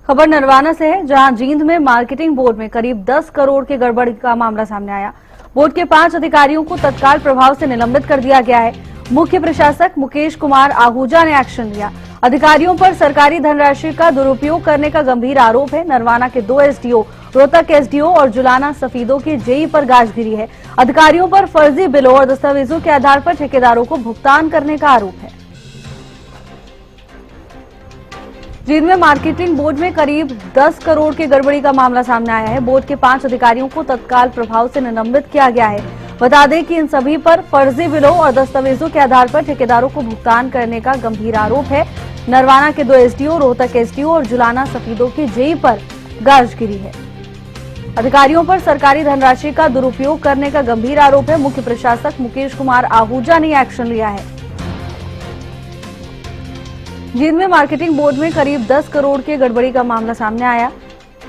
खबर नरवाना से है, जहां जींद में मार्केटिंग बोर्ड में करीब 10 करोड़ के गड़बड़ी का मामला सामने आया। बोर्ड के 5 अधिकारियों को तत्काल प्रभाव से निलंबित कर दिया गया है। मुख्य प्रशासक मुकेश कुमार आहूजा ने एक्शन लिया। अधिकारियों पर सरकारी धनराशि का दुरुपयोग करने का गंभीर आरोप है। नरवाना के 2 एसडीओ, रोहतक एसडीओ और जुलाना सफीदों की जेई पर गाज गिरी है। अधिकारियों पर फर्जी बिलों और दस्तावेजों के आधार पर ठेकेदारों को भुगतान करने का आरोप है। जींद में मार्केटिंग बोर्ड में करीब 10 करोड़ की गड़बड़ी का मामला सामने आया है। बोर्ड के 5 अधिकारियों को तत्काल प्रभाव से निलंबित किया गया है। बता दें कि इन सभी पर फर्जी बिलों और दस्तावेजों के आधार पर ठेकेदारों को भुगतान करने का गंभीर आरोप है। नरवाना के 2 एसडीओ, रोहतक एसडीओ और जुलाना सफीदों की जेई पर गाज गिरी है। अधिकारियों पर सरकारी धनराशि का दुरुपयोग करने का गंभीर आरोप है। मुख्य प्रशासक मुकेश कुमार आहूजा ने एक्शन लिया है। जींद में मार्केटिंग बोर्ड में करीब 10 करोड़ की गड़बड़ी का मामला सामने आया,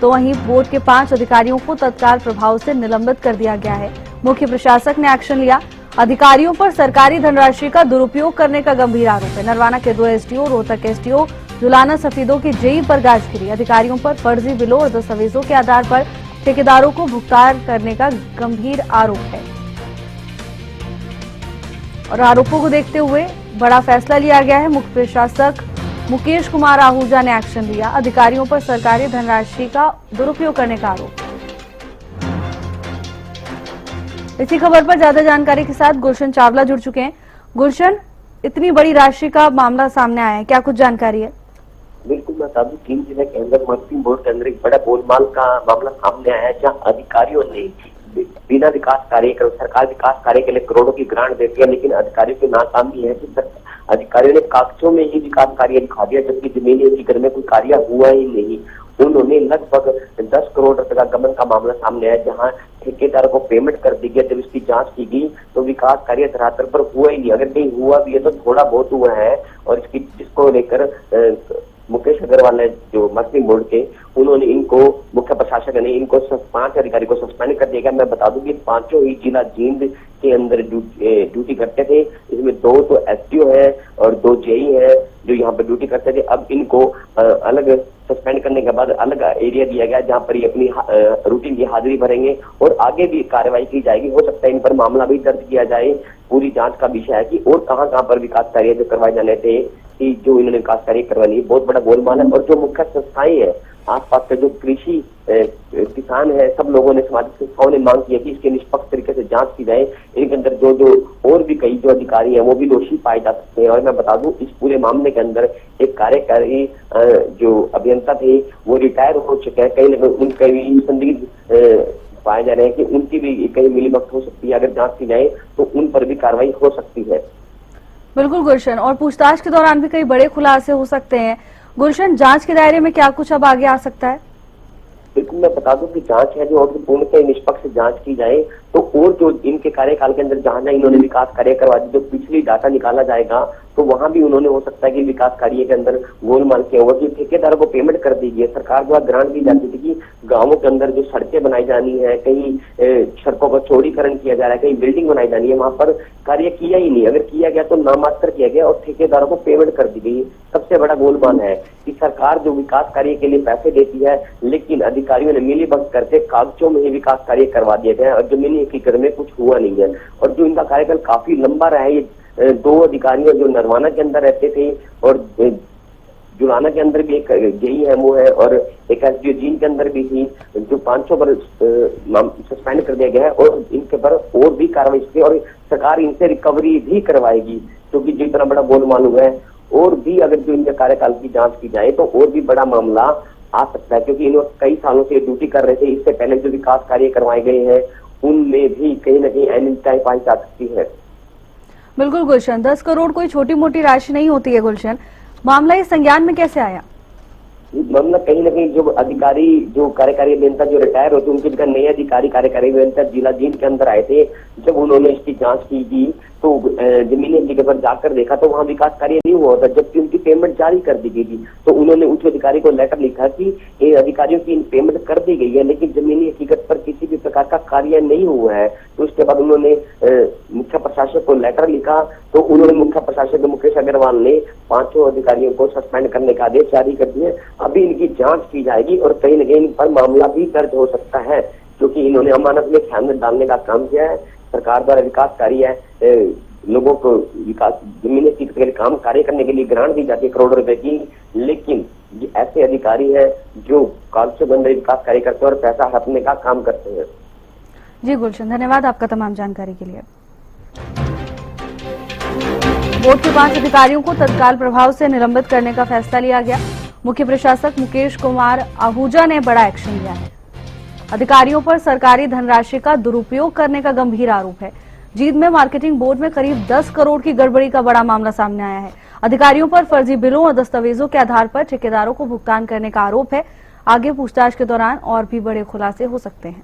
तो वहीं बोर्ड के 5 अधिकारियों को तत्काल प्रभाव से निलंबित कर दिया गया है। मुख्य प्रशासक ने एक्शन लिया। अधिकारियों पर सरकारी धनराशि का दुरुपयोग करने का गंभीर आरोप है। नरवाना के 2 एसडीओ, रोहतक एसडीओ, जुलाना सफीदों की जेई पर गाज गिरी। अधिकारियों पर फर्जी बिलों और दस्तावेजों के आधार पर ठेकेदारों को भुगतान करने का गंभीर आरोप है। और आरोपों को देखते हुए बड़ा फैसला लिया गया है। मुख्य प्रशासक मुकेश कुमार आहूजा ने एक्शन लिया। अधिकारियों पर सरकारी धनराशि का दुरुपयोग करने का आरोप। इसी खबर पर ज्यादा जानकारी के साथ गुलशन चावला जुड़ चुके हैं। गुलशन, इतनी बड़ी राशि का मामला सामने आया है, क्या कुछ जानकारी है? बिल्कुल, मैं बता दूं, जींद जिले के अंदर मार्केटिंग बोर्ड के अंदर एक बड़ा गोलमाल का मामला सामने आया है, जहां अधिकारियों ने बिना विकास कार्य, सरकार विकास कार्य के लिए करोड़ों की ग्रांट देती है, लेकिन अधिकारियों की नाकामी है कि अधिकारियों ने कागजों में ही विकास कार्य दिखा दिया, जबकि जमीनी हकीकत में कोई कार्य हुआ ही नहीं। उन्होंने लगभग 10 करोड़ रुपए का गबन का मामला सामने आया, जहां ठेकेदार को पेमेंट कर दी गई। जब इसकी जांच की गई तो विकास कार्य धरातल पर हुआ ही नहीं। अगर कहीं हुआ भी है तो थोड़ा बहुत हुआ है। और जिसको लेकर मुकेश अग्रवाल ने, जो मार्केटिंग बोर्ड के, उन्होंने इनको, मुख्य प्रशासक ने इनको 5 अधिकारी को सस्पेंड कर दिया गया। मैं बता दूं कि 5 ही जिला जींद के अंदर ड्यूटी करते थे। इसमें 2 तो एसडीओ है और 2 जेई है जो यहाँ पर ड्यूटी करते थे। अब इनको अलग सस्पेंड करने के बाद अलग एरिया दिया गया, जहाँ पर ये अपनी रूटीन की हाजिरी भरेंगे और आगे भी कार्रवाई की जाएगी। हो सकता है इन पर मामला भी दर्ज किया जाए। पूरी जांच का विषय है कि और कहाँ पर विकास कार्य जो करवाए जाने थे, कि जो इन्होंने विकास कार्य करवानी, बहुत बड़ा गोलमाल है। और जो मुख्य संस्थाएं हैं आसपास के, जो कृषि किसान है, सब लोगों ने, सामाजिक संस्थाओं ने मांग की है कि इसके निष्पक्ष तरीके से जांच की जाए। इनके अंदर जो और भी कई जो अधिकारी हैं वो भी दोषी पाए जा सकते हैं। और मैं बता दूं, इस पूरे मामले के अंदर एक कार्यकारी जो अभियंता थे वो रिटायर हो चुके हैं। कहीं ना कहीं उनके भी संदिग्ध पाए जा रहे हैं कि उनकी भी कहीं मिलीभगत हो सकती है। अगर जांच की जाए तो उन पर भी कार्रवाई हो सकती है। बिल्कुल गुलशन, और पूछताछ के दौरान भी कई बड़े खुलासे हो सकते हैं। गुलशन, जांच के दायरे में क्या कुछ अब आगे आ सकता है? बिल्कुल, मैं बता दूं कि जांच है जो पूर्णतः निष्पक्ष जांच की जाए तो, और जो इनके कार्यकाल के अंदर जहां इन्होंने विकास कार्य करवा दी, जो पिछली डाटा निकाला जाएगा तो वहां भी उन्होंने, हो सकता है कि विकास कार्य के अंदर गोलमाल किया हुआ, कि ठेकेदारों को पेमेंट कर दी गई। सरकार द्वारा ग्रांट दी जाती थी कि गांवों के अंदर जो सड़कें बनाई जानी है, कहीं सड़कों का चौड़ीकरण किया जा रहा है, कहीं बिल्डिंग बनाई जानी है, वहां पर कार्य किया ही नहीं। अगर किया गया तो नामात्र किया गया और ठेकेदारों को पेमेंट कर दी गई। सबसे बड़ा गोलमाल है कि सरकार जो विकास कार्य के लिए पैसे देती है, लेकिन अधिकारियों ने मिलीभगत करके कागजों में ही विकास कार्य करवा दिए गए और जमीनी हकीकत में कुछ हुआ नहीं है। और जो इनका कार्यकाल काफी लंबा रहा है, ये 2 अधिकारियों जो नरवाना के अंदर रहते थे और जुलाना के अंदर भी एक जेई है वो है, और एक एसडीओ जींद के अंदर भी थी, जो 500 पर सस्पेंड कर दिया गया है। और इनके पर और भी कार्रवाई की और सरकार इनसे रिकवरी भी करवाएगी, क्योंकि जो इतना बड़ा गोलमाल हुआ है। और भी अगर जो इनके कार्यकाल की जांच की जाए तो और भी बड़ा मामला आ सकता है, क्योंकि इन्होंने कई सालों से ड्यूटी कर रहे थे। इससे पहले जो विकास कार्य करवाए गए हैं उनमें भी कहीं ना कहीं अनियमितताएं पाई जा सकती है। बिल्कुल गुलशन, 10 करोड़ कोई छोटी मोटी राशि नहीं होती है। गुलशन, मामला इस संज्ञान में कैसे आया? मामला कहीं ना कहीं जो अधिकारी, जो कार्यकारी अभियंता जो रिटायर होते, उनकी जगह नए अधिकारी कार्यकारी अभियंता जिला जींद के अंदर आए थे। जब उन्होंने इसकी जांच की तो जमीनी हकीकत पर जाकर देखा तो वहां विकास कार्य नहीं हुआ था, जबकि उनकी पेमेंट जारी कर दी गई थी। तो उन्होंने उच्च अधिकारी को लेटर लिखा कि ये अधिकारियों की पेमेंट कर दी गई है, लेकिन जमीनी हकीकत पर किसी भी प्रकार का कार्य नहीं हुआ है। तो उसके बाद उन्होंने मुख्य प्रशासक को लेटर लिखा। तो उन्होंने, मुख्य प्रशासक मुकेश अग्रवाल ने पांचों अधिकारियों को सस्पेंड करने का आदेश जारी कर दिए। अभी इनकी जांच की जाएगी और कहीं न कहीं इन पर मामला भी दर्ज हो सकता है, क्योंकि इन्होंने अमानत में खयानत डालने का काम किया है। सरकार द्वारा विकास कार्य है, लोगों को विकास जमीनें सीख के काम कार्य करने के लिए ग्रांट दी जाती है करोड़ों रुपए की, लेकिन ये ऐसे अधिकारी हैं जो कागजों के अंदर विकास कार्य करते हैं और पैसा हड़पने का काम करते हैं। जी गुलशन, धन्यवाद आपका तमाम जानकारी के लिए। बोर्ड के 5 अधिकारियों को तत्काल प्रभाव से निलंबित करने का फैसला लिया गया। मुख्य प्रशासक मुकेश कुमार आहूजा ने बड़ा एक्शन लिया है। अधिकारियों पर सरकारी धनराशि का दुरुपयोग करने का गंभीर आरोप है। जींद में मार्केटिंग बोर्ड में करीब 10 करोड़ की गड़बड़ी का बड़ा मामला सामने आया है। अधिकारियों पर फर्जी बिलों और दस्तावेजों के आधार पर ठेकेदारों को भुगतान करने का आरोप है। आगे पूछताछ के दौरान और भी बड़े खुलासे हो सकते हैं।